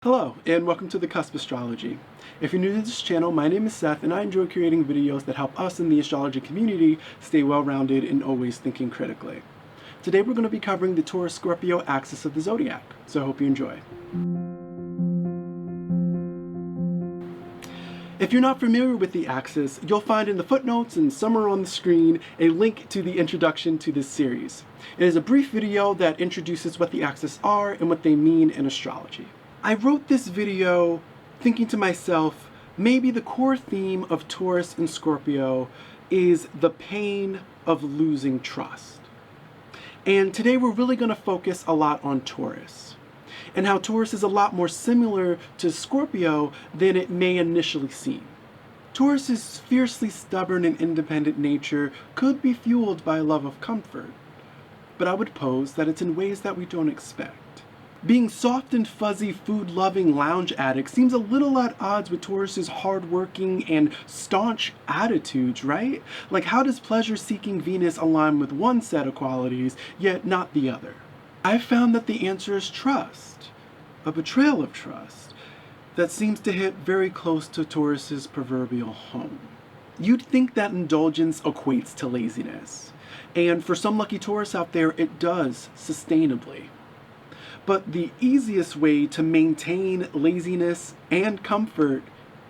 Hello, and welcome to the Cusp Astrology. If you're new to this channel, my name is Seth, and I enjoy creating videos that help us in the astrology community stay well-rounded and always thinking critically. Today we're going to be covering the Taurus Scorpio axis of the Zodiac, so I hope you enjoy. If you're not familiar with the axis, you'll find in the footnotes and somewhere on the screen a link to the introduction to this series. It is a brief video that introduces what the axes are and what they mean in astrology. I wrote this video thinking to myself, maybe the core theme of Taurus and Scorpio is the pain of losing trust. And today we're really going to focus a lot on Taurus and how Taurus is a lot more similar to Scorpio than it may initially seem. Taurus's fiercely stubborn and independent nature could be fueled by a love of comfort, but I would pose that it's in ways that we don't expect. Being soft and fuzzy, food-loving lounge addict seems a little at odds with Taurus's hard-working and staunch attitudes, right? Like, how does pleasure-seeking Venus align with one set of qualities, yet not the other? I've found that the answer is trust, a betrayal of trust, that seems to hit very close to Taurus's proverbial home. You'd think that indulgence equates to laziness, and for some lucky Taurus out there, it does, sustainably. But the easiest way to maintain laziness and comfort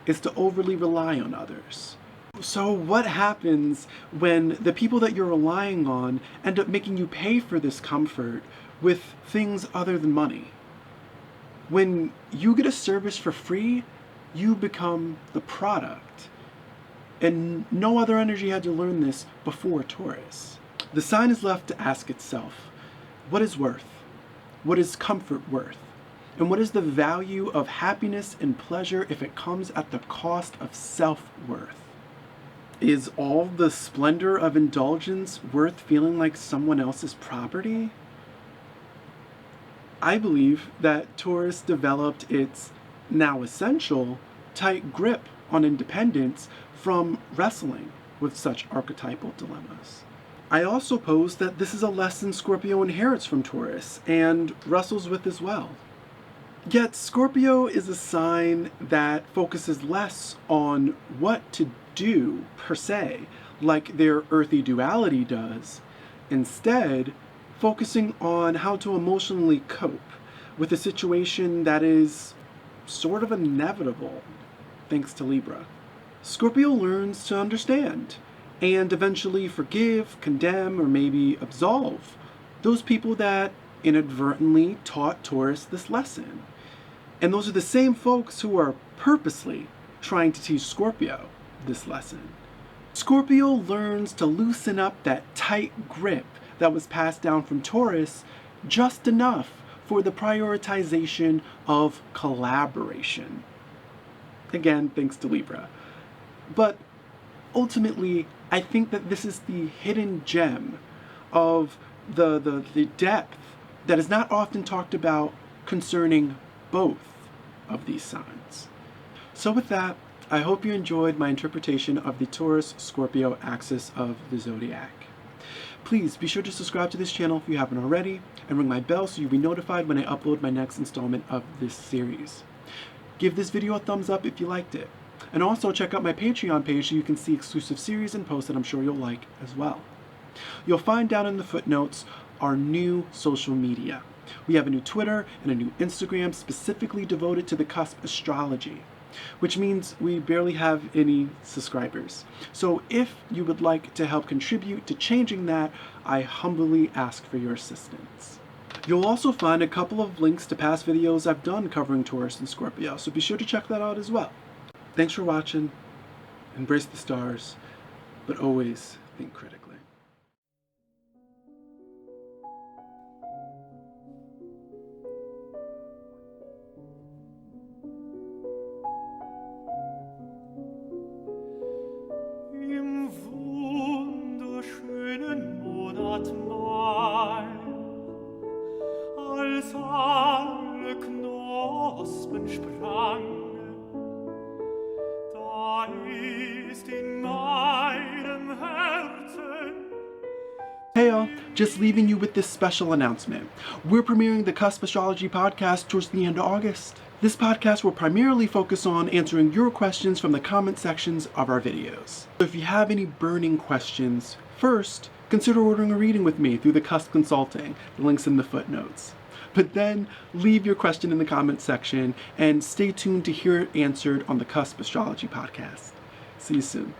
is to overly rely on others. So what happens when the people that you're relying on end up making you pay for this comfort with things other than money? When you get a service for free, you become the product. And no other energy had to learn this before Taurus. The sign is left to ask itself, what is worth? What is comfort worth? And what is the value of happiness and pleasure if it comes at the cost of self-worth? Is all the splendor of indulgence worth feeling like someone else's property? I believe that Taurus developed its now essential tight grip on independence from wrestling with such archetypal dilemmas. I also pose that this is a lesson Scorpio inherits from Taurus and wrestles with as well. Yet Scorpio is a sign that focuses less on what to do per se, like their earthy duality does, instead focusing on how to emotionally cope with a situation that is sort of inevitable, thanks to Libra. Scorpio learns to understand and eventually forgive, condemn, or maybe absolve those people that inadvertently taught Taurus this lesson. And those are the same folks who are purposely trying to teach Scorpio this lesson. Scorpio learns to loosen up that tight grip that was passed down from Taurus just enough for the prioritization of collaboration. Again, thanks to Libra. But ultimately, I think that this is the hidden gem of the depth that is not often talked about concerning both of these signs. So with that, I hope you enjoyed my interpretation of the Taurus-Scorpio axis of the Zodiac. Please be sure to subscribe to this channel if you haven't already, and ring my bell so you'll be notified when I upload my next installment of this series. Give this video a thumbs up if you liked it. And also check out my Patreon page so you can see exclusive series and posts that I'm sure you'll like as well. You'll find down in the footnotes our new social media. We have a new Twitter and a new Instagram specifically devoted to the Cusp Astrology, which means we barely have any subscribers. So if you would like to help contribute to changing that, I humbly ask for your assistance. You'll also find a couple of links to past videos I've done covering Taurus and Scorpio, so be sure to check that out as well. Thanks for watching, embrace the stars, but always think critically. Im wunderschönen Monat Mai, als alle Knospen sprangen, ist in meinem Herzen. Hey y'all, just leaving you with this special announcement. We're premiering the Cusp Astrology podcast towards the end of August. This podcast will primarily focus on answering your questions from the comment sections of our videos. So if you have any burning questions, first, consider ordering a reading with me through the Cusp Consulting. The link's in the footnotes. But then leave your question in the comment section and stay tuned to hear it answered on the Cusp Astrology podcast. See you soon.